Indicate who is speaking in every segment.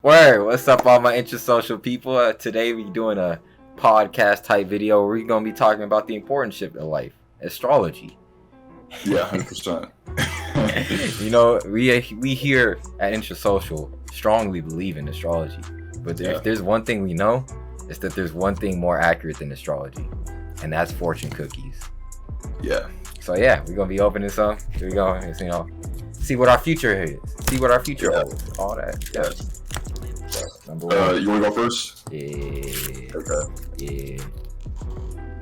Speaker 1: Word, what's up all my intrasocial people? Today we're doing a podcast type video where we're going to be talking about the important shit of life, astrology.
Speaker 2: Yeah, 100%.
Speaker 1: You know, we here at Intrasocial strongly believe in astrology. But if there's one thing we know, it's that there's one thing more accurate than astrology. And that's fortune cookies.
Speaker 2: Yeah.
Speaker 1: So yeah, we're going to be opening some. Here we go. You know, see what our future is. See what our future holds. All that. Yeah. Number one.
Speaker 2: You want to go first?
Speaker 1: Yeah.
Speaker 2: Okay.
Speaker 1: Yeah.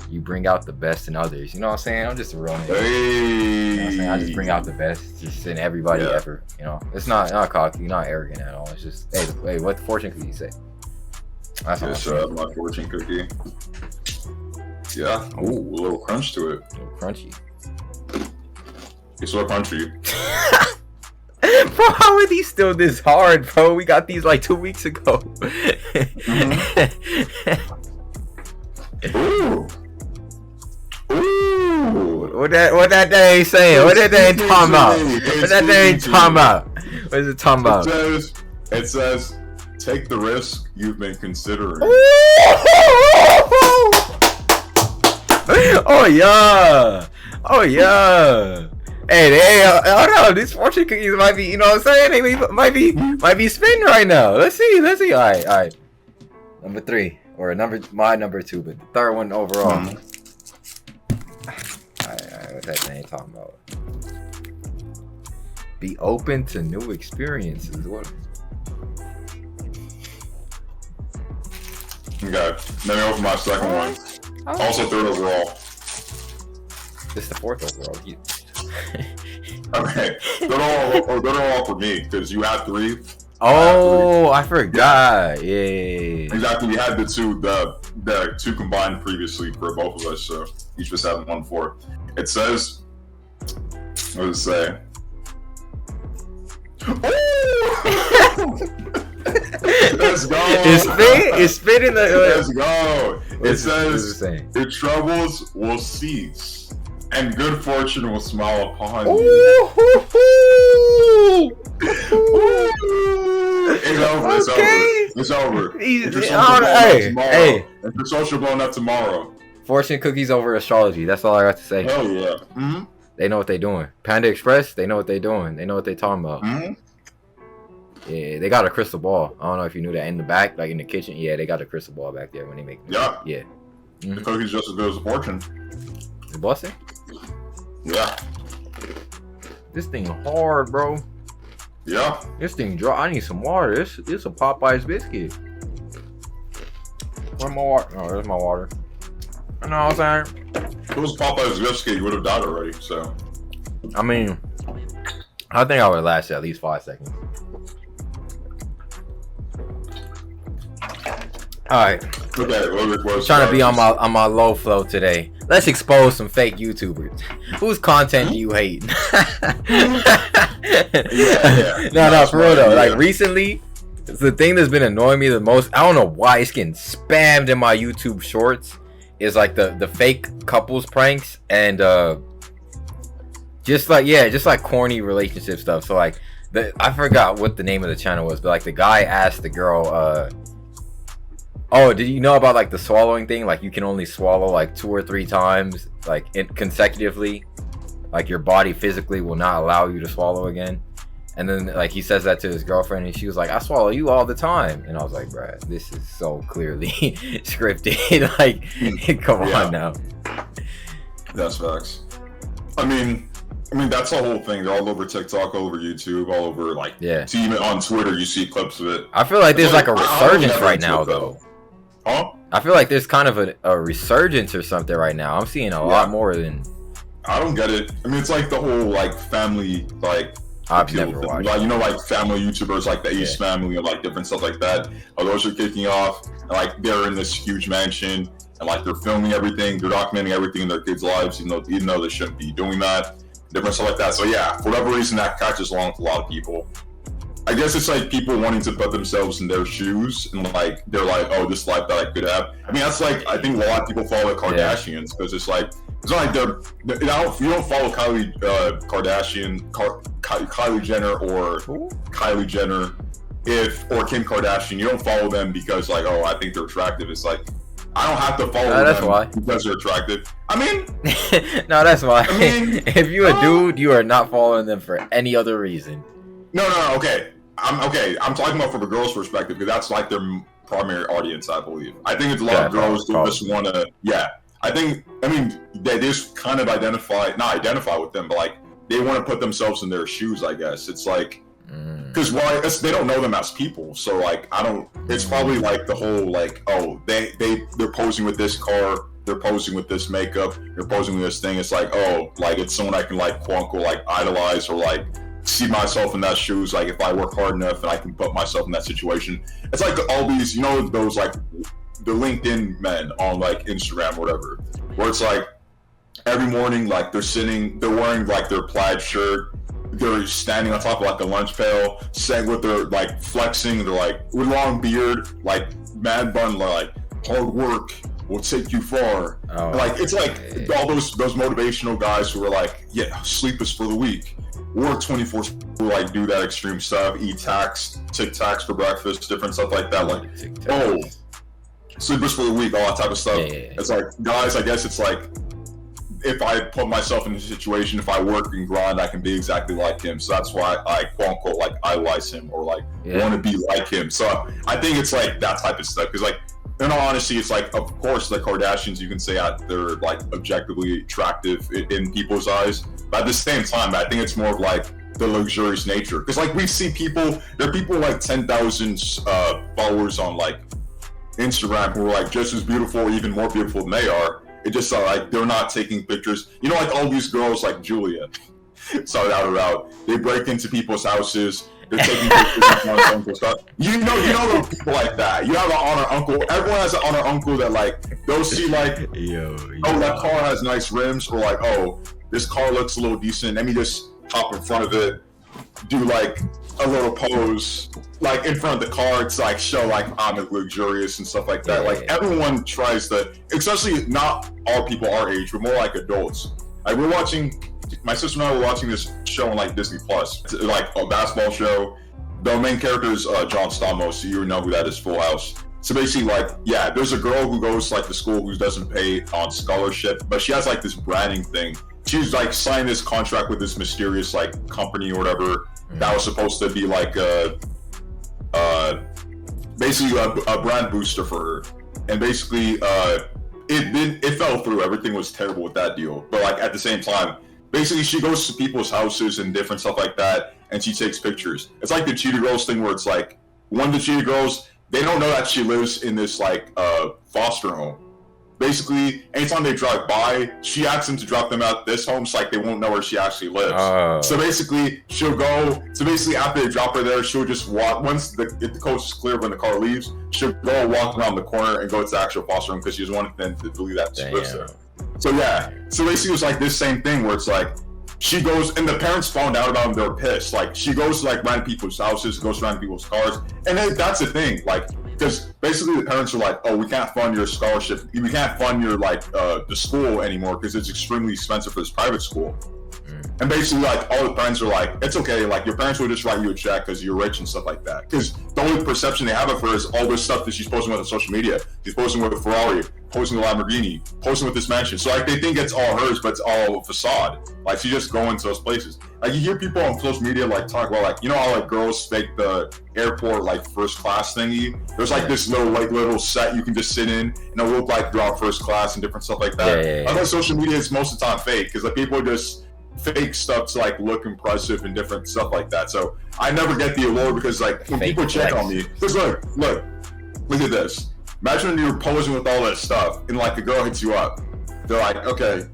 Speaker 1: You bring out the best in others. You know what I'm saying? I'm just a real nigga.
Speaker 2: Hey.
Speaker 1: You know what I'm saying? I just bring out the best just in everybody ever. You know, it's not cocky, not arrogant at all. It's just, hey, what fortune cookie you say? That's all.
Speaker 2: My fortune cookie. Yeah. Ooh, a little crunch to it.
Speaker 1: A little crunchy.
Speaker 2: It's so crunchy.
Speaker 1: Bro, how are these still this hard, bro? We got these like 2 weeks ago.
Speaker 2: Ooh. Ooh.
Speaker 1: What that thing saying? What that thing talking about? What that thing talking about? What is it talking about?
Speaker 2: It says, take the risk you've been considering.
Speaker 1: Oh yeah. Oh yeah. Hey, hold on. These fortune cookies might be, you know what I'm saying? They might be spinning right now. Let's see. All right. Number 3 or my number 2, but the third one overall. All right. What's that thing talking about? Be open to new experiences. What?
Speaker 2: Okay. Let me open my second one. Also third overall.
Speaker 1: This is the 4th overall.
Speaker 2: Okay, they're all for me because you had 3.
Speaker 1: Oh, I forgot. Yeah.
Speaker 2: Exactly. We had the two combined previously for both of us, so each of us had 1 4. It says, what does it say? Let's go.
Speaker 1: It's spinning the.
Speaker 2: Let's go. It says your troubles will cease. And good fortune will smile upon you. It's over.
Speaker 1: Hey.
Speaker 2: Intrasocial blowing up tomorrow.
Speaker 1: Fortune cookies over astrology. That's all I got to say.
Speaker 2: Hell yeah. Mm-hmm.
Speaker 1: They know what they're doing. Panda Express, they know what they're doing. They know what they're talking about.
Speaker 2: Mm-hmm.
Speaker 1: Yeah, they got a crystal ball. I don't know if you knew that. In the back, like in the kitchen, yeah, they got a crystal ball back there when they make them.
Speaker 2: Yeah.
Speaker 1: Mm-hmm.
Speaker 2: The cookie's just as good as the fortune.
Speaker 1: The busting?
Speaker 2: Yeah.
Speaker 1: This thing hard, bro.
Speaker 2: Yeah.
Speaker 1: This thing dry. I need some water. This a Popeye's biscuit. Where's my water? Oh, there's my water. You know what I'm saying?
Speaker 2: If it was Popeye's biscuit, you would have died already, so.
Speaker 1: I mean, I think I would last at least 5 seconds. Alright.
Speaker 2: Okay,
Speaker 1: trying to be on my low flow today. Let's expose some fake YouTubers. Whose content do you hate? No, for real though. Like recently, the thing that's been annoying me the most, I don't know why it's getting spammed in my YouTube shorts, is like the fake couples pranks and just like corny relationship stuff. So like I forgot what the name of the channel was, but like the guy asked the girl, oh, did you know about like the swallowing thing? Like you can only swallow like 2 or 3 times, like consecutively. Like your body physically will not allow you to swallow again. And then like he says that to his girlfriend, and she was like, "I swallow you all the time." And I was like, "Bruh, this is so clearly scripted." Like, come on now.
Speaker 2: That's facts. I mean, that's the whole thing. They're all over TikTok, all over YouTube, all over see, even on Twitter, you see clips of it.
Speaker 1: I feel like there's like a resurgence right now, though.
Speaker 2: Huh?
Speaker 1: I feel like there's kind of a resurgence or something right now. I'm seeing a lot more than.
Speaker 2: I don't get it. I mean, it's like the whole like family
Speaker 1: I've never watched.
Speaker 2: Like, you know, like family YouTubers, like the Ace family, and like different stuff like that. Those are kicking off, and like they're in this huge mansion, and like they're filming everything, they're documenting everything in their kids' lives, even though they shouldn't be doing that. Different stuff like that. So yeah, for whatever reason, that catches along with a lot of people. I guess it's like people wanting to put themselves in their shoes, and like they're like, oh, this life that I could have. I mean, that's like, I think a lot of people follow the Kardashians because it's like, it's not like you don't follow Kylie Kardashian, Kylie Jenner, or Kylie Jenner or Kim Kardashian, you don't follow them because like, oh, I think they're attractive. It's like, I don't have to follow
Speaker 1: that's
Speaker 2: them
Speaker 1: why.
Speaker 2: because they're attractive. I mean,
Speaker 1: no, that's why.
Speaker 2: I mean,
Speaker 1: if you're a dude, you are not following them for any other reason.
Speaker 2: No, okay. I'm talking about from a girl's perspective because that's like their primary audience, I believe. I think it's a lot of girls who just want to, I mean, they just kind of not identify with them, but like they want to put themselves in their shoes, I guess. It's like, because they don't know them as people, so like it's probably like the whole like, oh, they're posing with this car, they're posing with this makeup, they're posing with this thing. It's like, oh, like it's someone I can like quote unquote like idolize or like see myself in that shoes. Like if I work hard enough and I can put myself in that situation. It's like all these, you know, those like the LinkedIn men on like Instagram or whatever, where it's like every morning like they're wearing like their plaid shirt, they're standing on top of like a lunch pail, saying with their like flexing, they're like with long beard, like mad bun, like hard work will take you far. Like it's like all those motivational guys who are like, yeah, sleep is for the weak. Work 24/7, like do that extreme stuff, eat Tik Toks for breakfast, different stuff like that. Like, oh, sleepers for the week, all that type of stuff. It's like, guys, I guess it's like, if I put myself in a situation, if I work and grind, I can be exactly like him. So that's why I quote unquote like idolize him or like want to be like him. So I think it's like that type of stuff. Because like, in all honesty, it's like, of course, the Kardashians, you can say they're like objectively attractive in people's eyes. But at the same time, I think it's more of like the luxurious nature. Because like we see there are people like 10,000 followers on like Instagram who are like just as beautiful, even more beautiful than they are. It just like they're not taking pictures. You know, like all these girls like Julia, sorry out about, they break into people's houses. They're taking pictures of uncle's stuff. You know people like that. You have an honor uncle. Everyone has an honor uncle that like they'll see like, oh, that car has nice rims, or like, oh, this car looks a little decent. Let me just hop in front of it, do like a little pose, like in front of the car. It's like show like I'm luxurious and stuff like that. Like everyone tries to, especially not all people our age, but more like adults. Like my sister and I were watching this show on like Disney Plus. It's like a basketball show. The main character is John Stamos, so you know who that is, Full House. So basically, like, yeah, there's a girl who goes like to school who doesn't pay on scholarship, but she has like this branding thing. She's like signed this contract with this mysterious like company or whatever that was supposed to be like basically a brand booster for her. And basically, it fell through. Everything was terrible with that deal. But like at the same time, basically she goes to people's houses and different stuff like that, and she takes pictures. It's like the Cheetah Girls thing where it's like one of the Cheetah Girls, they don't know that she lives in this like foster home. Basically, anytime they drive by, she asks them to drop them out this home, so like they won't know where she actually lives. So basically, after they drop her there, she'll just walk. Once the coast is clear when the car leaves, she'll go walk around the corner and go to the actual foster home because she just wanted them to believe that she lives there. So yeah, so basically it's like this same thing where it's like she goes, and the parents found out about them, they're pissed. Like she goes to like random people's houses, goes around people's cars, and then that's the thing, like, because basically the parents are like, oh, we can't fund your scholarship, we can't fund your like the school anymore because it's extremely expensive for this private school. And basically, like, all the parents are like, it's okay, like, your parents will just write you a check because you're rich and stuff like that. Because the only perception they have of her is all this stuff that she's posting with on social media. She's posting with a Ferrari, posting a Lamborghini, posting with this mansion. So, like, they think it's all hers, but it's all a facade. Like, she's just going to those places. Like, you hear people on social media, like, talk about, like, you know how, like, girls fake the airport, like, first class thingy? There's, like, this little set you can just sit in, and it'll look like you're on first class and different stuff like that. On social media, it's most of the time fake, because, like, people just fake stuff to like look impressive and different stuff like that. So I never get the allure because like when people check on me, just look at this. Imagine when you're posing with all that stuff and like the girl hits you up. They're like, okay,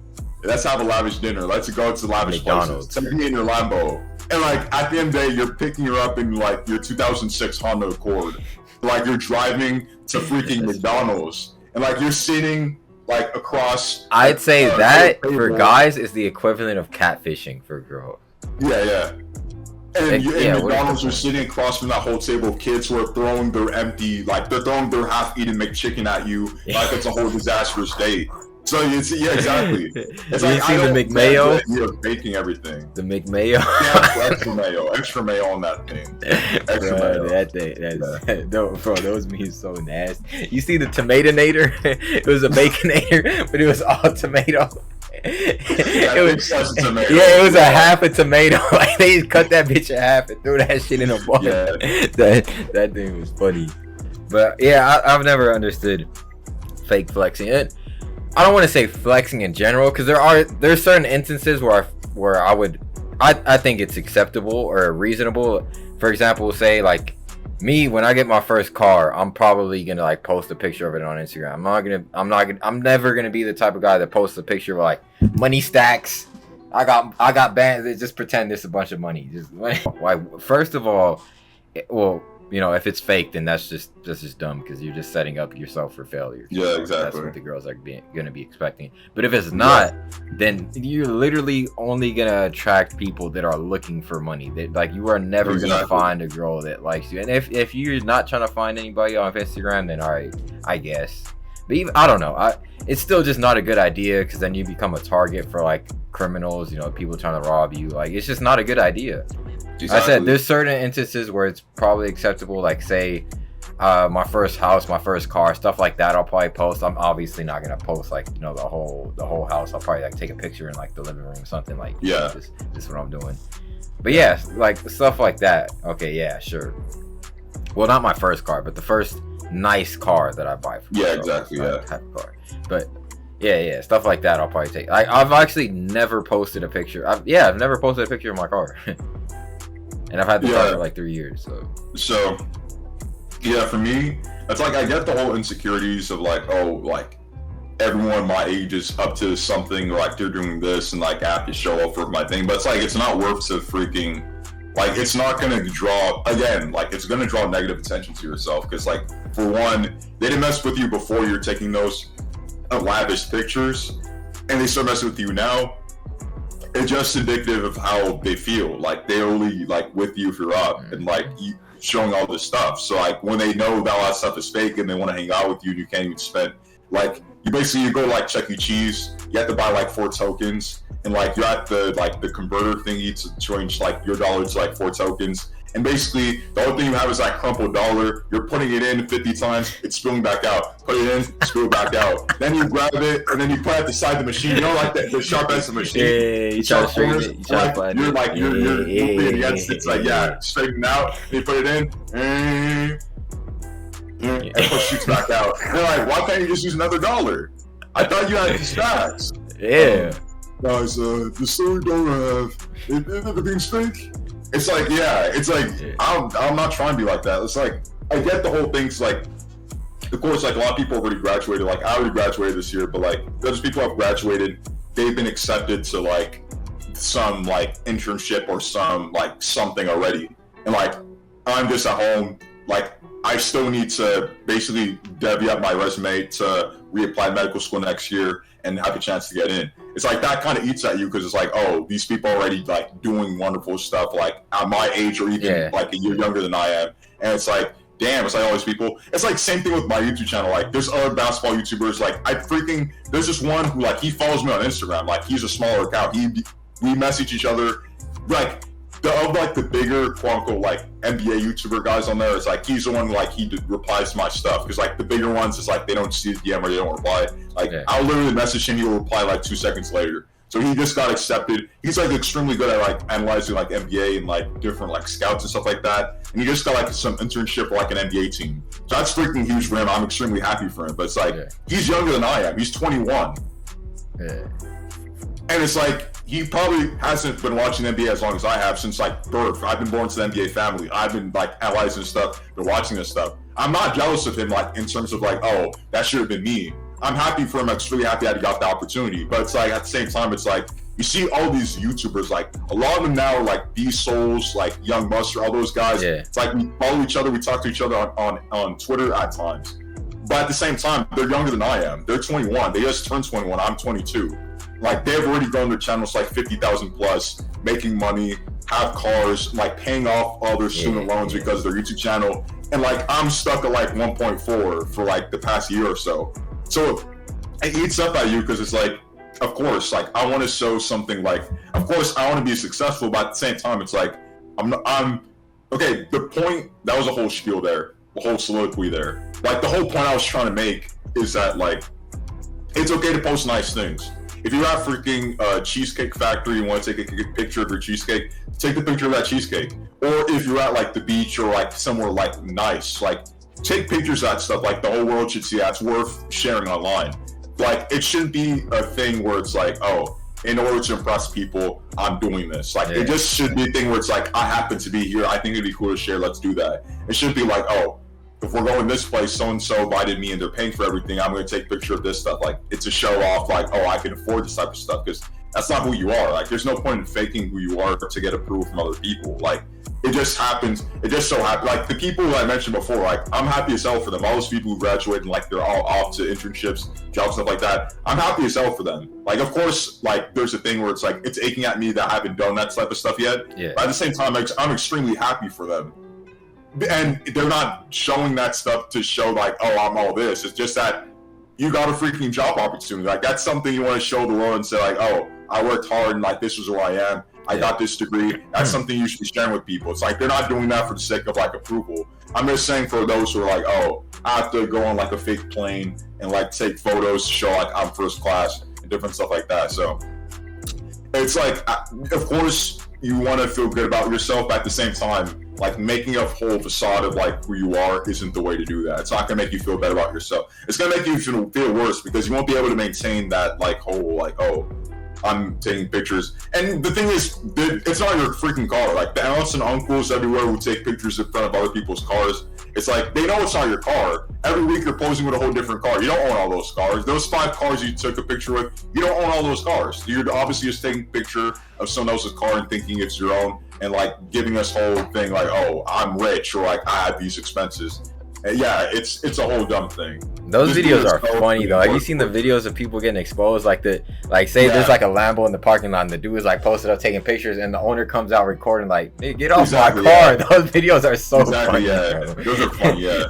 Speaker 2: let's have a lavish dinner. Let's go to lavish places. Take me in your Lambo. And like at the end of the day, you're picking her up in like your 2006 Honda Accord. Like you're driving to freaking McDonald's and like you're sitting like across.
Speaker 1: I'd say that for guys is the equivalent of catfishing for girls.
Speaker 2: Yeah. And McDonald's are sitting across from that whole table of kids who are throwing their empty, like they're throwing their half-eaten McChicken at you like it's a whole disastrous date. So So it's exactly. It's
Speaker 1: you
Speaker 2: like
Speaker 1: seen the McMayo?
Speaker 2: You're baking everything.
Speaker 1: The McMayo.
Speaker 2: Extra mayo on that thing. Extra
Speaker 1: Bro,
Speaker 2: mayo.
Speaker 1: that thing, bro, those memes so nasty. You see the Tomatonator? It was a Baconator, but it was all tomato. It was a half a tomato. Like they cut that bitch in half and threw that shit in a bowl.
Speaker 2: Yeah.
Speaker 1: That thing was funny. But yeah, I've never understood fake flexing. I don't want to say flexing in general, because there's certain instances where I think it's acceptable or reasonable. For example, say like me, when I get my first car, I'm probably gonna like post a picture of it on Instagram. I'm never gonna be the type of guy that posts a picture of like money stacks. I got bands. Just pretend it's a bunch of money. Why? First of all, you know, if it's fake, then that's just dumb, because you're just setting up yourself for failure.
Speaker 2: Yeah, exactly.
Speaker 1: That's what the girls are gonna be expecting. But if it's not, then you're literally only gonna attract people that are looking for money. Like, you are never gonna find a girl that likes you. And if you're not trying to find anybody on Instagram, then all right, I guess. But even, I don't know. It's still just not a good idea, because then you become a target for like criminals. You know, people trying to rob you. Like, it's just not a good idea. Exactly. I said there's certain instances where it's probably acceptable, like say my first house, my first car, stuff like that. I'll probably post. I'm obviously not gonna post like, you know, the whole house. I'll probably like take a picture in like the living room or something, like,
Speaker 2: yeah,
Speaker 1: this is what I'm doing. But yeah, like stuff like that. Okay, yeah, sure. Well, not my first car, but the first nice car that I buy for myself.
Speaker 2: Exactly.
Speaker 1: Type of car. But yeah, stuff like that I'll probably take. I've actually never posted a picture. I've never posted a picture of my car. And I've had the car for like 3 years.
Speaker 2: So yeah, for me, it's like I get the whole insecurities of like, oh, like everyone my age is up to something, or like they're doing this and like I have to show up for my thing. But it's like, it's not worth to freaking, like, it's not gonna draw, again, like it's gonna draw negative attention to yourself, because like, for one, they didn't mess with you before you're taking those lavish pictures, and they start messing with you now. It's just indicative of how they feel. Like, they only like with you if you're up and like you showing all this stuff. So like, when they know that all that stuff is fake and they want to hang out with you and you can't even spend, like, you go like Chuck E. Cheese, you have to buy like 4 tokens, and like you're at the converter thingy to change like your dollar to like 4 tokens. And basically, the only thing you have is that crumpled dollar. You're putting it in 50 times, it's spilling back out. Put it in, spill back out. Then you grab it, and then you put it beside the machine. You know, like the sharp edge of the machine.
Speaker 1: Yeah, you try to straighten it.
Speaker 2: You're moving against it. It's like, straighten out. And you put it in, and it shoots back out. And they're like, why can't you just use another dollar? I thought you had the stacks.
Speaker 1: Yeah.
Speaker 2: Guys, the store don't have. Everything's fake. It's like, I'm not trying to be like that. It's like, I get the whole thing. It's like, of course, like a lot of people already graduated. Like, I already graduated this year, but like those people who have graduated, they've been accepted to like some like internship or some like something already. And like, I'm just at home. Like, I still need to basically divvy up my resume to reapply medical school next year and have a chance to get in. It's like, that kind of eats at you, because it's like, oh, these people are already like doing wonderful stuff, like at my age or even like a year younger than I am. And it's like, damn, it's like all these people. It's like same thing with my YouTube channel. Like, there's other basketball YouTubers. Like, there's this one who like, he follows me on Instagram. Like, he's a smaller account. We message each other. Like, the bigger quote unquote like NBA YouTuber guys on there, is like, he's the one who, like, he replies to my stuff, because like the bigger ones is like they don't see the DM or they don't reply. Like, I'll literally message him, he'll reply like 2 seconds later. So he just got accepted. He's like extremely good at like analyzing like NBA and like different like scouts and stuff like that. And he just got like some internship for like an NBA team. So that's freaking huge for him. I'm extremely happy for him. But it's like, he's younger than I am. He's 21.
Speaker 1: Yeah.
Speaker 2: And it's like, he probably hasn't been watching NBA as long as I have, since like birth. I've been born to the NBA family. I've been like analyzing stuff, been watching this stuff. I'm not jealous of him, like in terms of like, oh, that should have been me. I'm happy for him. I'm just really happy that he got the opportunity. But it's like, at the same time, it's like, you see all these YouTubers, like a lot of them now are like B-Souls, like Young Mustard, all those guys. It's like, we follow each other, we talk to each other on Twitter at times. But at the same time, they're younger than I am. They're 21. They just turned 21. I'm 22. Like, they've already grown their channels like 50,000 plus, making money, have cars, like paying off all their student loans because of their YouTube channel. And like, I'm stuck at like 1.4 for like the past year or so. So it eats up at you because it's like, of course, like I want to show something like, of course I want to be successful, but at the same time, it's like I'm okay. The point, that was a whole spiel there, the whole soliloquy there. Like the whole point I was trying to make is that like it's okay to post nice things. If you're at freaking Cheesecake Factory, you want to take a picture of your cheesecake, take the picture of that cheesecake. Or if you're at like the beach or like somewhere like nice, like take pictures of that stuff. Like the whole world should see that. It's worth sharing online. Like it shouldn't be a thing where it's like, oh, in order to impress people, I'm doing this. Like it just should be a thing where it's like, I happen to be here. I think it'd be cool to share. Let's do that. It shouldn't be like, oh, if we're going this place, so-and-so invited me and they're paying for everything, I'm going to take a picture of this stuff. Like, it's a show off, like, oh, I can afford this type of stuff, because that's not who you are. Like, there's no point in faking who you are to get approval from other people. Like, it just happens. It just so happens. Like, the people I mentioned before, like, I'm happy as hell for them. All those people who graduated and, like, they're all off to internships, jobs, stuff like that. I'm happy as hell for them. Like, of course, like, there's a thing where it's like, it's aching at me that I haven't done that type of stuff yet.
Speaker 1: Yeah.
Speaker 2: But at the same time, I'm extremely happy for them. And they're not showing that stuff to show like, oh, I'm all this. It's just that you got a freaking job opportunity. Like that's something you want to show the world and say like, oh, I worked hard and like this is who I am. I got this degree. That's something you should be sharing with people. It's like they're not doing that for the sake of like approval. I'm just saying for those who are like, oh, I have to go on like a fake plane and like take photos to show like I'm first class and different stuff like that. So it's like, of course you want to feel good about yourself, but at the same time, like making a whole facade of like who you are isn't the way to do that. It's not gonna make you feel better about yourself. It's gonna make you feel worse because you won't be able to maintain that like whole like, oh, I'm taking pictures. And the thing is, it's not your freaking car. Like the aunts and uncles everywhere who take pictures in front of other people's cars, it's like they know it's not your car. Every week you're posing with a whole different car. You don't own all those cars. Those 5 cars you took a picture with, you don't own all those cars. You're obviously just taking a picture of someone else's car and thinking it's your own, and like giving this whole thing like, oh, I'm rich, or like I have these expenses. And yeah, it's a whole dumb thing.
Speaker 1: Those videos are funny though. Have you seen the videos of people getting exposed? Like say there's like a Lambo in the parking lot and the dude is like posted up taking pictures and the owner comes out recording like, hey, get off my car. Yeah. Those videos are so funny.
Speaker 2: Yeah.
Speaker 1: Bro.
Speaker 2: Those are funny, yeah.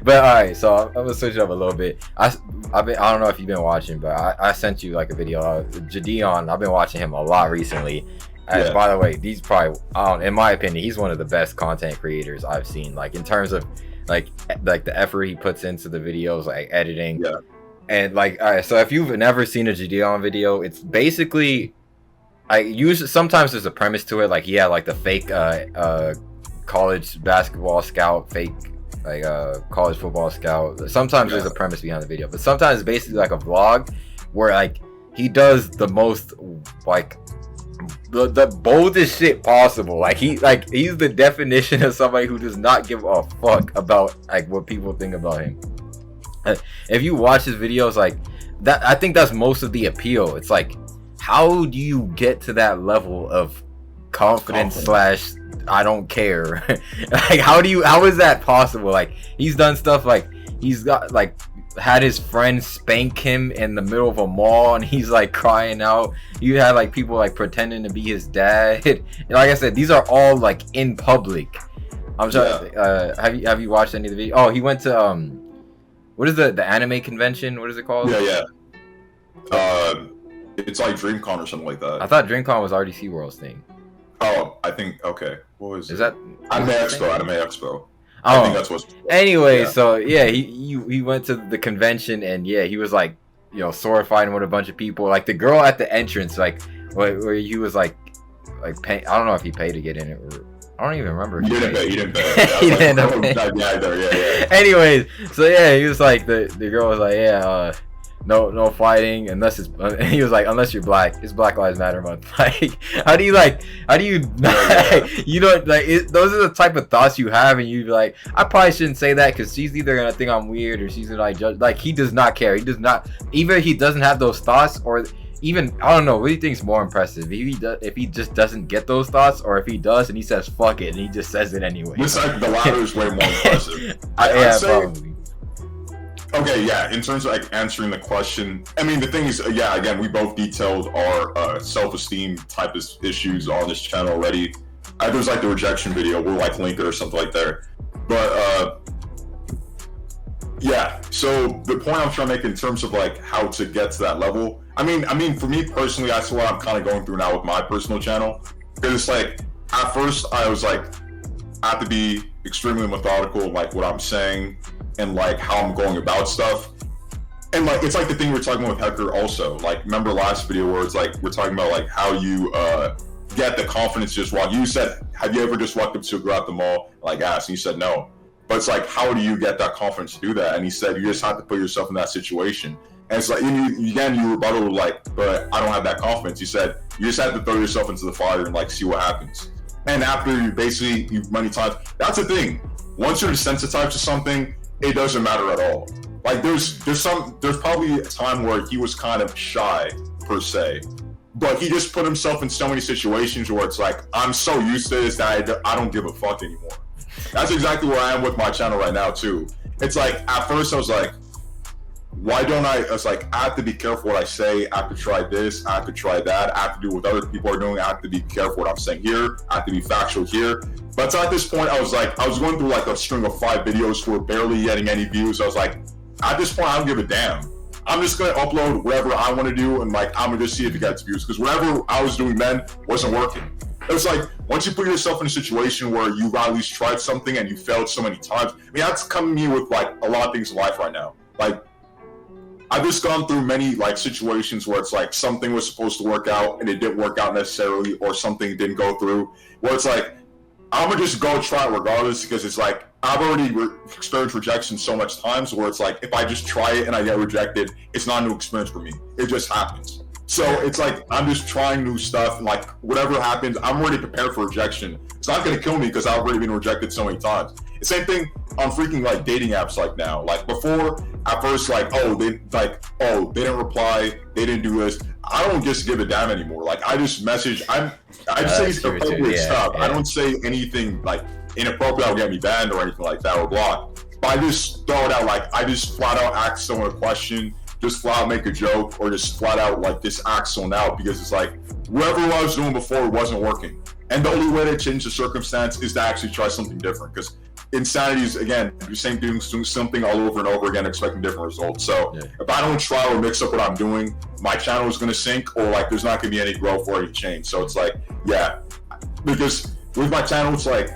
Speaker 1: But alright, so I'm gonna switch it up a little bit. I don't know if you've been watching, but I sent you like a video. Jadeon, I've been watching him a lot recently. And by the way, he's probably, in my opinion, he's one of the best content creators I've seen. Like in terms of like the effort he puts into the videos, like editing.
Speaker 2: Yeah.
Speaker 1: And like, all right, so if you've never seen a Jadeon video, it's basically, sometimes there's a premise to it. Like he had like the fake college basketball scout, fake like college football scout. Sometimes there's a premise behind the video, but sometimes it's basically like a vlog where like he does the most like the boldest shit possible. Like he's the definition of somebody who does not give a fuck about like what people think about him. If you watch his videos like that, I think that's most of the appeal. It's like, how do you get to that level of confidence slash I don't care? Like how is that possible? Like he's done stuff like he's got like had his friend spank him in the middle of a mall and he's like crying out. You had like people like pretending to be his dad. And like I said, these are all like in public. I'm sorry. Have you watched any of the videos? Oh, he went to what is the anime convention? What is it called?
Speaker 2: Yeah. It's like DreamCon or something like that.
Speaker 1: I thought DreamCon was already SeaWorld's thing.
Speaker 2: Oh, I think okay. What was
Speaker 1: is that?
Speaker 2: Anime Expo.
Speaker 1: Oh,
Speaker 2: I think that's what's.
Speaker 1: Anyway, so yeah, he went to the convention and yeah, he was like, you know, sword fighting with a bunch of people. Like the girl at the entrance, like where he was like pay, I don't know if he paid to get in it or I don't even remember.
Speaker 2: He didn't pay.
Speaker 1: He didn't pay.
Speaker 2: Yeah.
Speaker 1: Anyways, so yeah, he was like the girl was like, yeah, no fighting unless it's he was like, unless you're black, it's Black Lives Matter month. Like how do you you know, like those are the type of thoughts you have and you be like, I probably shouldn't say that because she's either gonna think I'm weird or she's gonna like judge. Like he does not care. He does not, either he doesn't have those thoughts or even, I don't know, what do you think is more impressive? If he just doesn't get those thoughts, or if he does and he says fuck it and he just says it anyway.
Speaker 2: It's like the latter is way more impressive.
Speaker 1: I'd say, probably.
Speaker 2: Okay, yeah, in terms of like answering the question, I mean, the thing is, yeah, again, we both detailed our self-esteem type of issues on this channel already. There's like the rejection video, we'll like link it or something like that. But yeah, So the point I'm trying to make in terms of like how to get to that level, I mean, for me personally, that's what I'm kind of going through now with my personal channel. Because it's like, at first I was like, I have to be extremely methodical in like what I'm saying and like how I'm going about stuff. And like, it's like the thing we were talking about with Hecker also. Like, remember last video where it's like, we're talking about like how you get the confidence to just walk. You said, have you ever just walked up to a girl at the mall, like asked, and you said no. But it's like, how do you get that confidence to do that? And he said, you just have to put yourself in that situation. And it's like, you rebutted like, but I don't have that confidence. He said, you just have to throw yourself into the fire and like see what happens. And after you many times, that's the thing. Once you're desensitized to something, it doesn't matter at all. Like there's probably a time where he was kind of shy per se, but he just put himself in so many situations where it's like, I'm so used to this that I don't give a fuck anymore. That's exactly where I am with my channel right now too. It's like, at first I was like, why don't I was like, I have to be careful what I say, I have to try this, I have to try that, I have to do what other people are doing, I have to be careful what I'm saying here, I have to be factual here. But at this point, I was going through like a string of 5 videos who were barely getting any views. I was like, at this point, I don't give a damn. I'm just gonna upload whatever I want to do, and like, I'm gonna just see if it gets views, because whatever I was doing then wasn't working. It was like, once you put yourself in a situation where you've at least tried something and you failed so many times, I mean, that's coming to me with like a lot of things in life right now. Like, I've just gone through many like situations where it's like something was supposed to work out and it didn't work out necessarily, or something didn't go through, where it's like, I'm gonna just go try it regardless, because it's like, I've already experienced rejection so much times where it's like, if I just try it and I get rejected, it's not a new experience for me. It just happens. So it's like, I'm just trying new stuff, and like, whatever happens, I'm already prepared for rejection. It's not gonna kill me because I've already been rejected so many times. The same thing on freaking like dating apps like now. Like before, at first, like, they didn't reply, they didn't do this. I don't just give a damn anymore. Like, I just message, I just say appropriate stuff. Yeah. I don't say anything like inappropriate that will get me banned or anything like that, or blocked. But I just throw it out, like, I just flat out ask someone a question, just flat out make a joke, or just flat out like just ask someone out, because it's like, whatever I was doing before wasn't working. And the only way to change the circumstance is to actually try something different, because insanity is, again, the same thing, doing something all over and over again, expecting different results. So if I don't try or mix up what I'm doing, my channel is going to sink, or like there's not going to be any growth or any change. So it's like, yeah, because with my channel, it's like,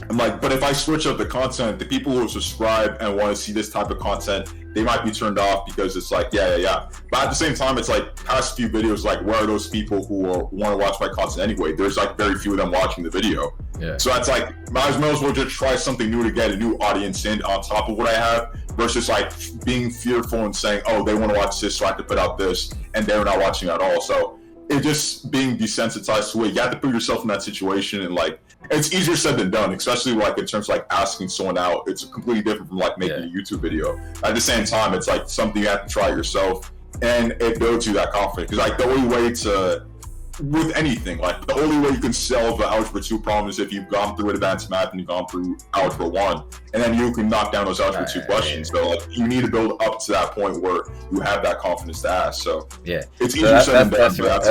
Speaker 2: I'm like, but if I switch up the content, the people who subscribe and want to see this type of content, they might be turned off, because it's like, yeah. But at the same time, it's like, past few videos, like, where are those people who want to watch my content anyway? There's like very few of them watching the video. Yeah. So that's like, might as well just try something new to get a new audience in on top of what I have, versus like being fearful and saying, oh, they want to watch this, so I have to put out this, and they're not watching at all. So it just being desensitized to it. You have to put yourself in that situation, and like, it's easier said than done, especially like in terms of like asking someone out. It's completely different from like making a YouTube video. At the same time, it's like something you have to try yourself, and it builds you that confidence. Because like, the only way to, with anything, like the only way you can solve the Algebra 2 problem is if you've gone through advanced math and you've gone through Algebra 1, and then you can knock down those Algebra 2 questions. So like, you need to build up to that point where you have that confidence to ask. So it's easier said than done.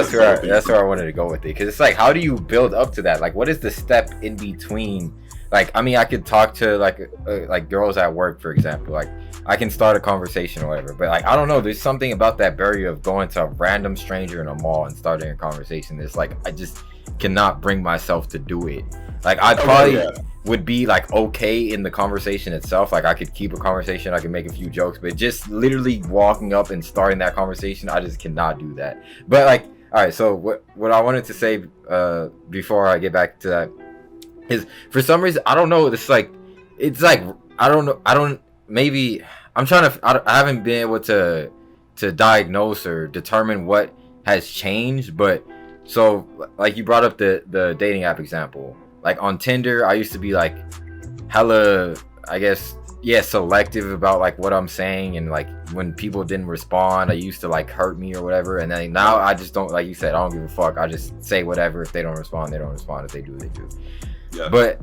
Speaker 1: That's where I wanted to go with it, because it's like, how do you build up to that? Like, what is the step in between? Like, I mean, I could talk to like girls at work, for example. Like, I can start a conversation or whatever, but like, I don't know, there's something about that barrier of going to a random stranger in a mall and starting a conversation. It's like, I just cannot bring myself to do it. Like, I probably would be like okay in the conversation itself. Like, I could keep a conversation, I could make a few jokes, but just literally walking up and starting that conversation, I just cannot do that. But like, all right, so what I wanted to say before I get back to that is, for some reason, I don't know, it's like I don't know, maybe I'm trying to, I haven't been able to diagnose or determine what has changed. But so like, you brought up the dating app example. Like, on Tinder, I used to be like hella, I guess, selective about like what I'm saying, and like when people didn't respond, I used to like hurt me or whatever. And then now I just don't, like you said, I don't give a fuck. I just say whatever. If they don't respond, they don't respond. If they do, they do. Yeah. But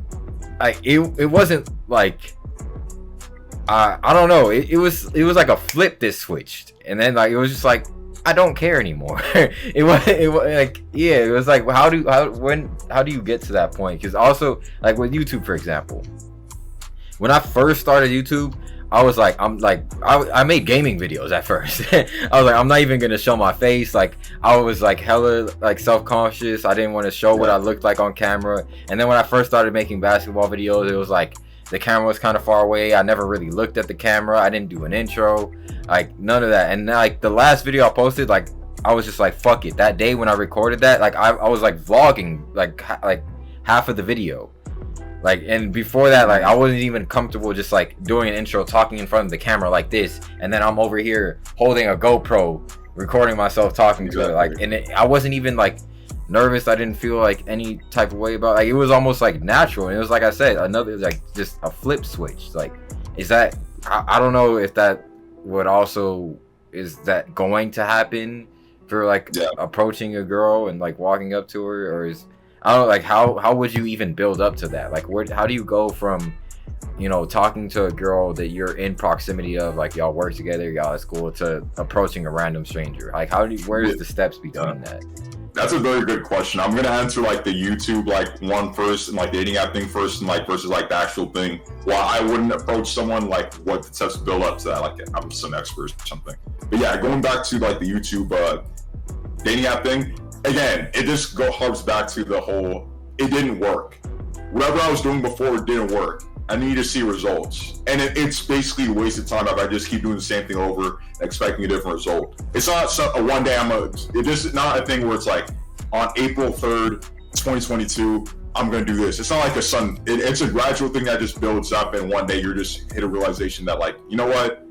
Speaker 1: like, it wasn't like, I don't know. It was like a flip that switched, and then like, it was just like, I don't care anymore. it was like, yeah, it was like, how do you get to that point? Because also, like with YouTube, for example, when I first started YouTube, I was like, I made gaming videos at first. I was like, I'm not even gonna show my face. Like, I was like hella like self-conscious. I didn't want to show what I looked like on camera. And then when I first started making basketball videos, it was like the camera was kind of far away. I never really looked at the camera. I didn't do an intro, like none of that. And like the last video I posted, like I was just like, fuck it. That day when I recorded that, like I was like vlogging like half of the video. Like, and before that, like, I wasn't even comfortable just, like, doing an intro, talking in front of the camera like this, and then I'm over here holding a GoPro, recording myself talking to it, like, and I wasn't even, like, nervous. I didn't feel, like, any type of way about it. Like, it was almost, like, natural, and it was, like I said, another, like, just a flip switch. Like, is that, I don't know if that would also, is that going to happen for, like, approaching a girl and, like, walking up to her, or is... I don't know, like how would you even build up to that? Like how do you go from, you know, talking to a girl that you're in proximity of, like y'all work together, y'all at school, to approaching a random stranger? Like where is the steps between that?
Speaker 2: That's a very good question. I'm gonna answer like the YouTube like one first and like dating app thing first, and like versus like the actual thing. While I wouldn't approach someone, like what the steps build up to that, like I'm some expert or something. But yeah, going back to like the YouTube dating app thing. Again, it just harps back to the whole, it didn't work. Whatever I was doing before, it didn't work. I need to see results. And it's basically a waste of time if I just keep doing the same thing over, expecting a different result. It's not a one day it's not a thing where it's like, on April 3rd, 2022, I'm gonna do this. It's not like it's a gradual thing that just builds up, and one day you're just hit a realization that like, you know what?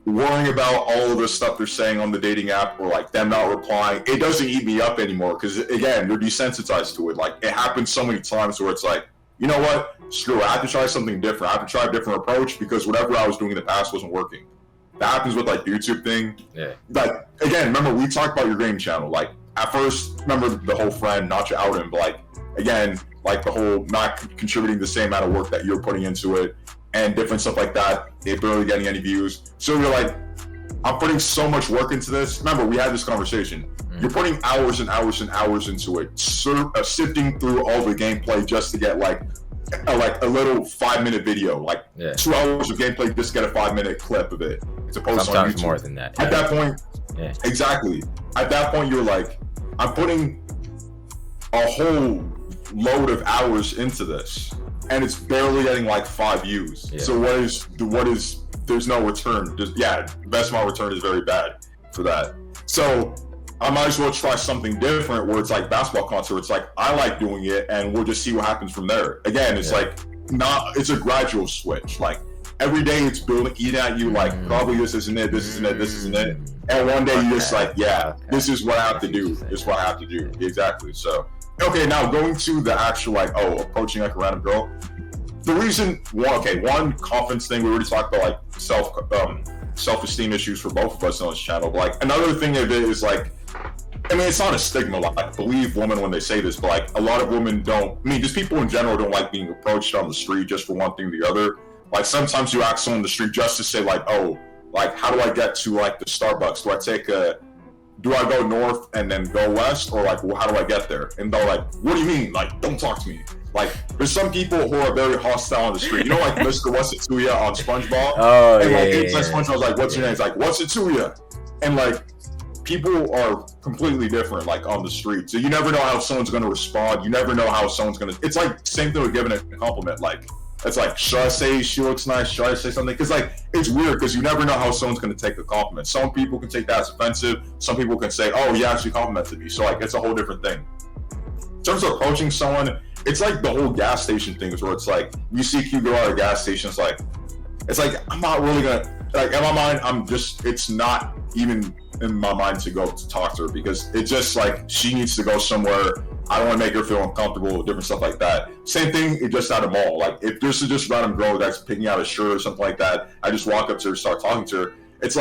Speaker 2: Worrying about all of the stuff they're saying on the dating app, or like them not replying, it doesn't eat me up anymore, because again, you're desensitized to it. Like, it happens so many times where it's like, you know what, screw it, I have to try something different. I have to try a different approach, because whatever I was doing in the past wasn't working. That happens with like the YouTube thing. Yeah. But again, remember, we talked about your game channel. Like, at first, remember the whole friend, not to out him, but like, again, like the whole not contributing the same amount of work that you're putting into it, and different stuff like that, they're barely getting any views. So you're like, I'm putting so much work into this. Remember, we had this conversation. You're putting hours and hours and hours into it, sifting through all the gameplay just to get like a little 5-minute video, like 2 hours of gameplay just to get a 5-minute clip of it. It's a post on YouTube.
Speaker 1: More than that.
Speaker 2: At that point, exactly. At that point, you're like, I'm putting a whole load of hours into this, and it's barely getting like 5 views. So what is there's no return. Best amount of return is very bad for that. So I might as well try something different, where it's like basketball concert. It's like, I like doing it, and we'll just see what happens from there. Again, it's like it's a gradual switch. Like, every day it's eating at you, like, probably this isn't it, this isn't it, this isn't it. And one day you're just like, this is what I have to do. This is what I have to do. Exactly. So, okay, now going to the actual, like, approaching like a random girl. The reason, one confidence thing, we already talked about, like, self-esteem issues for both of us on this channel. But, like, another thing of it is, like, I mean, it's not a stigma. Like, I believe women when they say this, but, like, a lot of women just people in general don't like being approached on the street just for one thing or the other. Like, sometimes you ask someone on the street just to say, like, like, how do I get to, like, the Starbucks? Do I go north and then go west? Or, like, well, how do I get there? And they're like, what do you mean? Like, don't talk to me. Like, there's some people who are very hostile on the street. You know, like Mr. What's It To Ya on SpongeBob? SpongeBob was like, what's your name? It's like, what's it to ya? And, like, people are completely different, like, on the street. So you never know how someone's going to respond. You never know how someone's going to... It's like, same thing with giving a compliment. Like, it's like, should I say she looks nice? Should I say something? Because, like, it's weird, because you never know how someone's going to take a compliment. Some people can take that as offensive. Some people can say, oh, yeah, she complimented me. So, like, it's a whole different thing. In terms of approaching someone, it's like the whole gas station thing, where it's like, you see a cute girl at a gas station, it's like, I'm not really gonna, like, in my mind, it's not even in my mind to go to talk to her, because it's just like, she needs to go somewhere. I don't want to make her feel uncomfortable, different stuff like that. Same thing, it just at a mall. Like, if there's just a random girl that's picking out a shirt or something like that, I just walk up to her, start talking to her. It's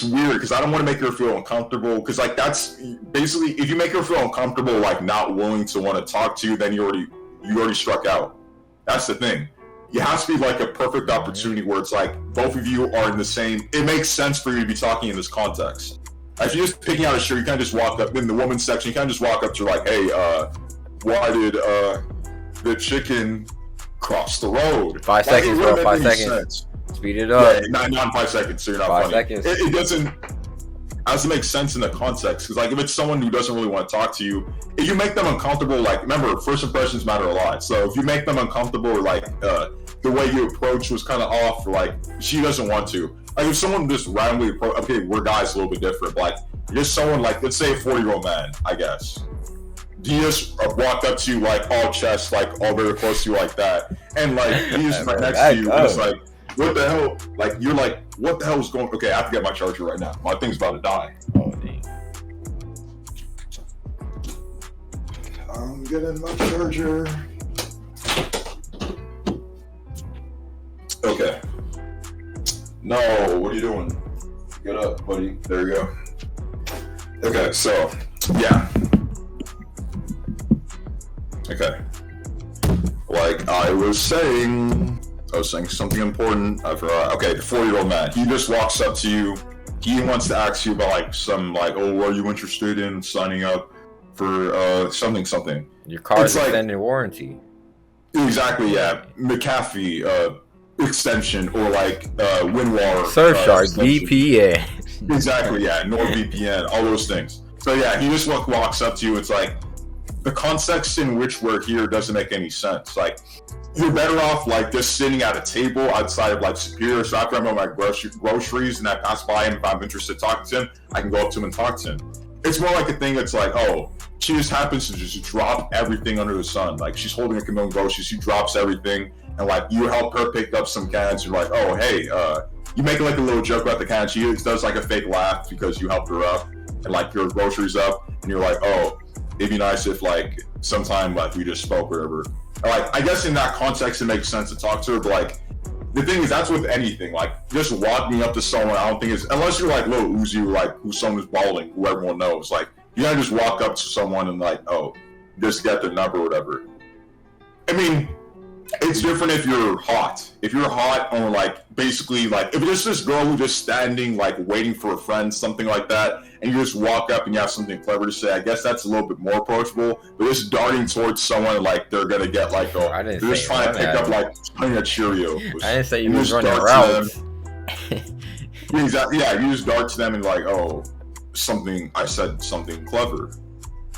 Speaker 2: weird, because I don't want to make her feel uncomfortable, because, like, that's basically, if you make her feel uncomfortable, like, not willing to want to talk to you, then you already struck out. That's the thing. You have to be, like, a perfect opportunity where it's like, both of you are in the same, it makes sense for you to be talking in this context. If you're just picking out a shirt, you kind of just walk up, in the women's section, you kind of just walk up to her like, hey, why did the chicken cross the road.
Speaker 1: 5 seconds, bro. 5 seconds.
Speaker 2: Sense.
Speaker 1: Speed it up.
Speaker 2: Yeah, not 5 seconds. So you're not
Speaker 1: 5
Speaker 2: funny.
Speaker 1: seconds.
Speaker 2: It doesn't make sense in the context, because like if it's someone who doesn't really want to talk to you, if you make them uncomfortable, like remember, first impressions matter a lot. So if you make them uncomfortable, or like the way you approach was kind of off, or like she doesn't want to. Like if someone just randomly approach, okay, we're guys a little bit different, but like just someone like, let's say a 40-year-old man, I guess. He just walked up to you like all chest, like all very close to you like that, and like he's right next to you, and it's like, what the hell? Like you're like, what the hell is going? Okay, I have to get my charger right now. My thing's about to die.
Speaker 1: Oh, dang.
Speaker 2: I'm getting my charger. Okay. No, what are you doing? Get up, buddy. There you go. Okay, so yeah. Okay. Like I was saying something important. I forgot. Okay, the 40-year-old man. He just walks up to you. He wants to ask you about like some like, oh, are you interested in signing up for something?
Speaker 1: Your car's
Speaker 2: like,
Speaker 1: extended warranty.
Speaker 2: Exactly. Yeah. McAfee extension, or like WinRAR.
Speaker 1: Surfshark, VPN.
Speaker 2: Exactly. Yeah. NordVPN. All those things. So yeah, he just walks up to you. It's like, the context in which we're here doesn't make any sense. Like, you're better off like just sitting at a table outside of like Superior. So after I'm on my groceries and I pass by him, if I'm interested in talking to him, I can go up to him and talk to him. It's more like a thing that's like, oh, she just happens to just drop everything under the sun. Like she's holding a million groceries, she drops everything, and like you help her pick up some cans. You're like, oh, hey, you make like a little joke about the cans. She does like a fake laugh because you helped her up, and like your groceries up, and you're like, oh, it'd be nice if like sometime like we just spoke or whatever. Like I guess in that context it makes sense to talk to her, but like the thing is that's with anything. Like just walking up to someone, I don't think it's, unless you're like Lil Uzi, or like who someone's balling, who everyone knows. Like you gotta just walk up to someone and like, oh, just get their number or whatever. I mean, it's different if you're hot. If you're hot, or like basically like if it's this girl who's just standing like waiting for a friend, something like that, and you just walk up and you have something clever to say, I guess that's a little bit more approachable. But just darting towards someone like they're gonna get like, oh, they're just trying to pick up like a Cheerio.
Speaker 1: I didn't say you was running routes.
Speaker 2: Exactly. Yeah, you just dart to them and like, oh, I said something clever.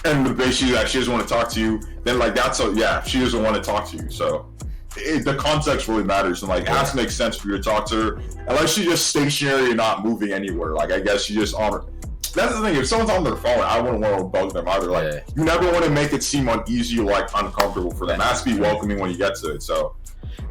Speaker 2: And basically, like, she doesn't want to talk to you, then like she doesn't want to talk to you. So the context really matters, and like it has to make sense for you to talk to her. Unless she's just stationary and not moving anywhere. Like I guess she just on her. That's the thing. If someone's on their phone, I wouldn't want to bug them either. Like you never want to make it seem uneasy or like uncomfortable for them. It has to be welcoming when you get to it. So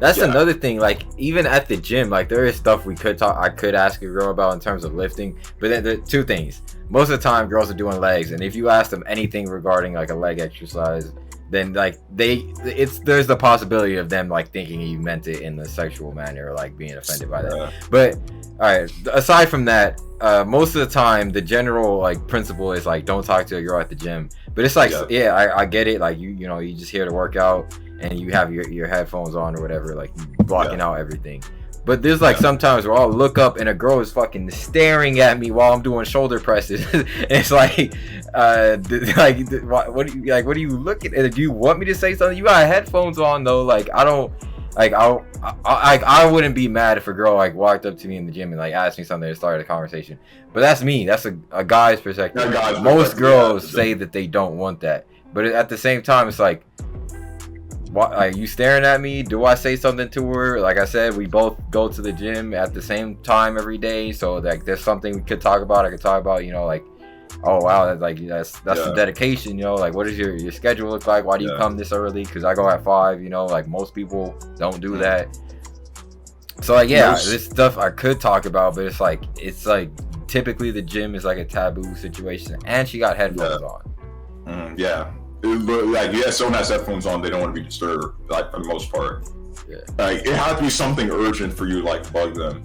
Speaker 1: that's another thing. Like even at the gym, like there is stuff I could ask a girl about in terms of lifting. But then there are two things. Most of the time, girls are doing legs, and if you ask them anything regarding like a leg exercise, then like there's the possibility of them like thinking you meant it in the sexual manner, or like being offended by that. But all right, aside from that, most of the time the general like principle is like don't talk to a girl at the gym. But it's like I get it. Like you know you just here to work out and you have your headphones on or whatever, like blocking out everything. But there's like sometimes where I'll look up and a girl is fucking staring at me while I'm doing shoulder presses. And it's like, what are you looking at? Do you want me to say something? You got headphones on though. Like I don't, like I wouldn't be mad if a girl like walked up to me in the gym and like asked me something to start a conversation. But that's me. That's a guy's perspective. Most girls say that they don't want that. But at the same time, it's like, why are you staring at me? Do I say something to her? Like I said, we both go to the gym at the same time every day, so like there's something we could talk about. I could talk about, you know, like, oh wow, that's the dedication, you know, like what does your schedule look like? Why do you come this early? Because I go at 5, you know, like most people don't do that. So like this stuff I could talk about, but it's like typically the gym is like a taboo situation, and she got headphones on.
Speaker 2: But like, someone has headphones on, they don't want to be disturbed, like for the most part. Like it had to be something urgent for you to like bug them.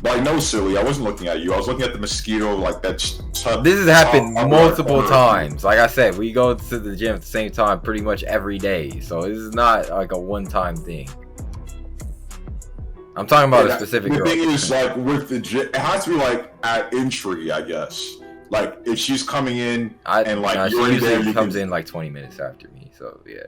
Speaker 2: Like no, silly, I wasn't looking at you. I was looking at the mosquito, like that.
Speaker 1: This has happened multiple times. Like I said, we go to the gym at the same time pretty much every day, so this is not like a one-time thing. I'm talking about a specific girl.
Speaker 2: The thing is, like with the gym, it has to be like at entry, I guess. Like if she's coming in and like
Speaker 1: she usually comes in like 20 minutes after me, so yeah.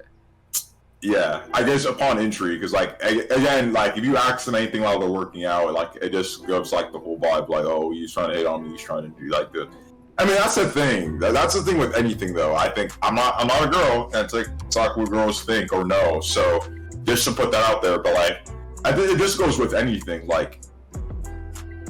Speaker 2: Yeah, I guess upon entry, because like again, like if you ask them anything while they're working out, like it just gives like the whole vibe, like, oh, he's trying to hit on me, he's trying to do like the. I mean, that's the thing. That's the thing with anything, though. I think I'm not a girl, and it's like talk what girls think or no. So just to put that out there, but like I think it just goes with anything. Like,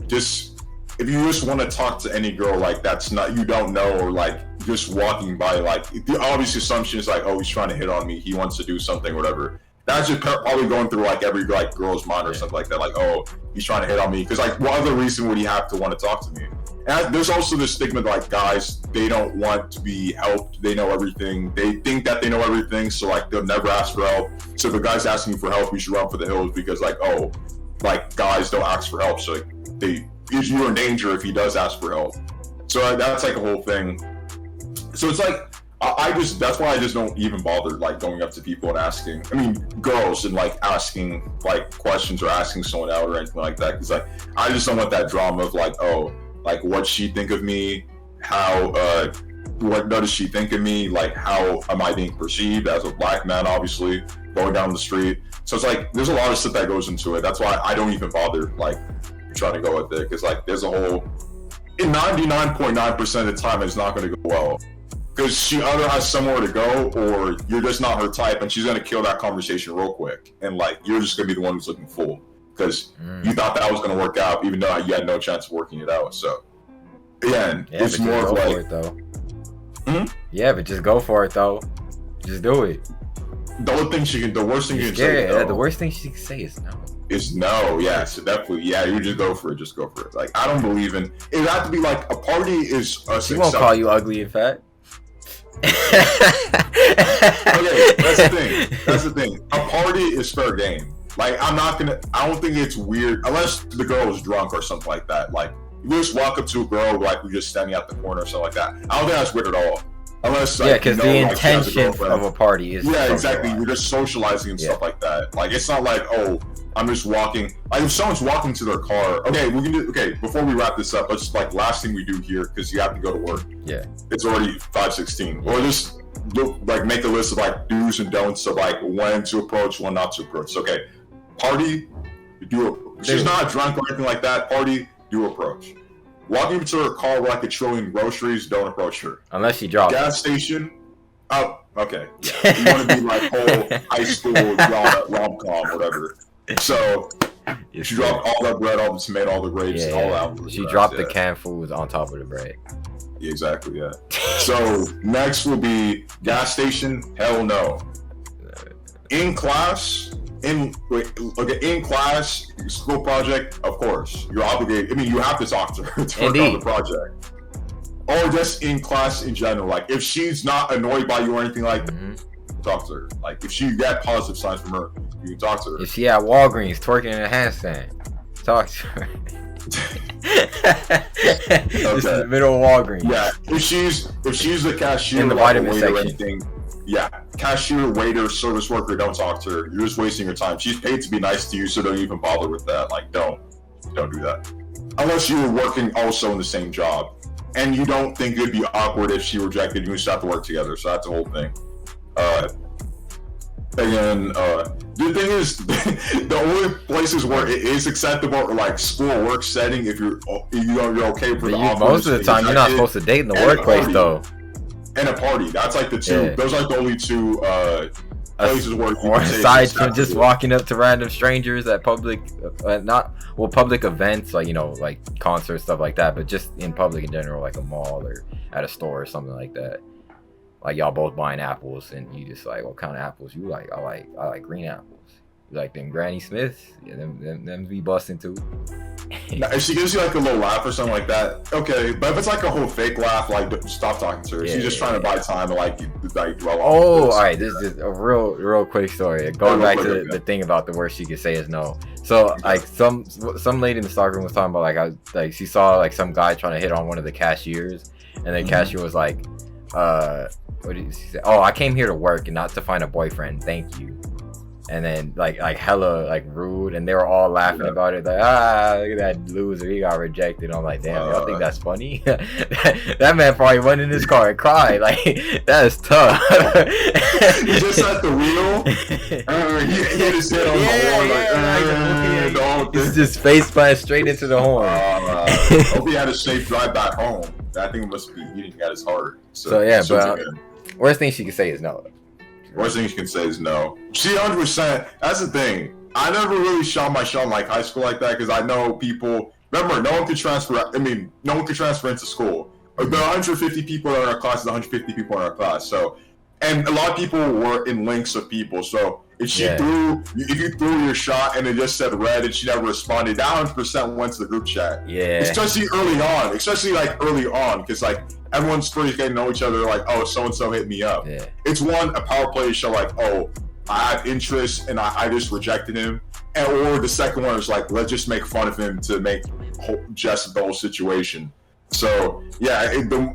Speaker 2: just if you just want to talk to any girl, like that's not you don't know, or like just walking by, like the obvious assumption is like, oh, he's trying to hit on me, he wants to do something, whatever. That's just probably going through like every like girl's mind or something like that. Like, oh, he's trying to hit on me because like what other reason would he have to want to talk to me? And there's also this stigma that like guys, they don't want to be helped. They know everything. They think that they know everything, so like they'll never ask for help. So if a guy's asking for help, we should run for the hills because like, oh, like guys don't ask for help, so like, you're in danger if he does ask for help. So that's like a whole thing. So it's like that's why I just don't even bother like going up to people and asking. I mean, girls and like asking like questions or asking someone out or anything like that. Because like I just don't want that drama of like, oh, like what she think of me, how what does she think of me, like how am I being perceived as a black man, obviously going down the street. So it's like there's a lot of stuff that goes into it. That's why I don't even bother like trying to go with it, because like there's a whole in 99.9% of the time it's not going to go well, because she either has somewhere to go or you're just not her type, and she's going to kill that conversation real quick, and like you're just going to be the one who's looking fool because you thought that was going to work out even though you had no chance of working it out. So again, it's more of like
Speaker 1: yeah, but just go for it though. Just do it.
Speaker 2: The only thing the worst thing you can say,
Speaker 1: the worst thing she can say is no.
Speaker 2: Is no, yeah, so definitely, yeah, you just go for it, Like, I don't believe in it. Would have to be like a party is us.
Speaker 1: She won't call you ugly and fat.
Speaker 2: Okay, that's the thing. A party is fair game. Like, I don't think it's weird unless the girl is drunk or something like that. Like, you just walk up to a girl, like, we're just standing at the corner or something like that. I don't think that's weird at all. Unless, like,
Speaker 1: because the intention of a party is
Speaker 2: exactly. You're just socializing and stuff like that. Like, it's not like, oh, I'm just walking. Like, if someone's walking to their car, okay, we can do. Okay, before we wrap this up, let's like last thing we do here, because you have to go to work.
Speaker 1: Yeah,
Speaker 2: it's already 5:16. Or just like make a list of like do's and don'ts of like when to approach, when not to approach. Okay, party, she's not drunk or anything like that. Party, do approach. Walking to her car like a trillion groceries, don't approach her.
Speaker 1: Unless she drops.
Speaker 2: Gas station. Oh, okay. Yeah. You want to be like whole high school rom-com, whatever. So she dropped all that bread, all the tomato, all the grapes, and all that.
Speaker 1: She dropped the canned foods on top of the bread.
Speaker 2: Yeah, exactly, yeah. So next will be gas station. Hell no. In class, in class, school project, of course. You're obligated. I mean, you have to talk to her to work on the project. Or just in class in general. Like, if she's not annoyed by you or anything like that, talk to her. Like, if you get positive signs from her, you can talk to her.
Speaker 1: If she at Walgreens twerking in a handstand, talk to her. This is the middle of Walgreens.
Speaker 2: Yeah, if she's the cashier
Speaker 1: in the
Speaker 2: like
Speaker 1: vitamin section.
Speaker 2: Or anything, yeah, cashier, waiter, service worker, don't talk to her. You're just wasting your time. She's paid to be nice to you, so don't even bother with that. Like, don't do that. Unless you were working also in the same job, and you don't think it'd be awkward if she rejected you and still have to work together. So that's the whole thing. Again, the thing is, the only places where it is acceptable are like school or work setting. If you're okay for the office.
Speaker 1: Most of the time, you're not supposed to date in the workplace, though.
Speaker 2: And a party. That's like the two. Yeah. Those are like the only two places where.
Speaker 1: Or aside from just walking up to random strangers at public, public events, like like concerts, stuff like that. But just in public in general, like a mall or at a store or something like that. Like y'all both buying apples, and you just like, what kind of apples you like? I like green apples. You like them Granny Smiths? Yeah, them be busting too.
Speaker 2: Now, if she gives you like a little laugh or something like that, okay. But if it's like a whole fake laugh, like stop talking to her. She's just trying to buy time and like dwell on.
Speaker 1: Oh, all right. This is a real quick story. Going back to the thing about the worst she could say is no. So like some lady in the stock room was talking about like she saw like some guy trying to hit on one of the cashiers, and the cashier was like, what did she say? Oh, I came here to work and not to find a boyfriend. Thank you. and then like hella like rude, and they were all laughing about it, like, look at that loser, he got rejected. I'm like, damn, y'all think that's funny? That man probably went in his car and cried. Like, that is tough.
Speaker 2: He just at the wheel. He hit his head on the horn, like,
Speaker 1: he's just face plant straight into the horn.
Speaker 2: Hope he had a safe drive back home. I think it must be eating at his heart.
Speaker 1: So yeah, but worst thing she can say is no.
Speaker 2: Worst thing she can say is no. She 100%. That's the thing. I never really shot my shot in like high school like that because I know people. Remember, no one could transfer. I mean, no one could transfer into school. The 150 people in our class is 150 people in our class. So, and a lot of people were in links of people. So if you threw your shot and it just said red and she never responded, that 100% went to the group chat.
Speaker 1: Yeah.
Speaker 2: Especially early on, because like everyone's getting to know each other. Like, oh, so and so hit me up.
Speaker 1: Yeah.
Speaker 2: It's a power play to show like, oh, I have interest and I just rejected him, or the second one is like, let's just make fun of him to make jest the whole situation. So yeah,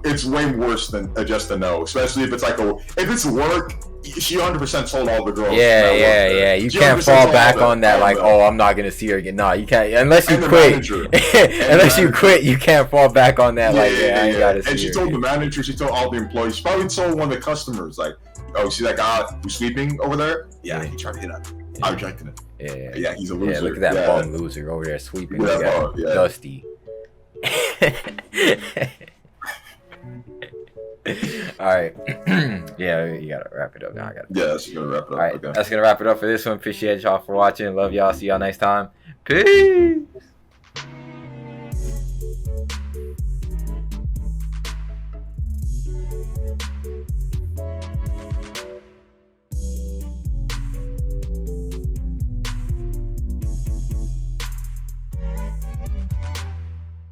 Speaker 2: it's way worse than just a no, especially if it's like if it's work. She 100% told all the girls.
Speaker 1: Yeah. You can't fall back on that. Like, oh, I'm not gonna see her again. No, you can't unless you quit. Unless you quit, you can't fall back on that. I ain't gotta see her.
Speaker 2: And she told the manager. She told all the employees. She probably told one of the customers. Like, oh, see that guy who's sweeping over there? Yeah, he tried to hit on me. I rejected him.
Speaker 1: Yeah,
Speaker 2: he's a loser.
Speaker 1: Yeah, look at that bum loser over there sweeping. Dusty. All right. Yeah, you gotta wrap it up now.
Speaker 2: That's gonna wrap it up.
Speaker 1: All right, that's gonna wrap it up for this one. Appreciate y'all for watching. Love y'all. See y'all next time. Peace.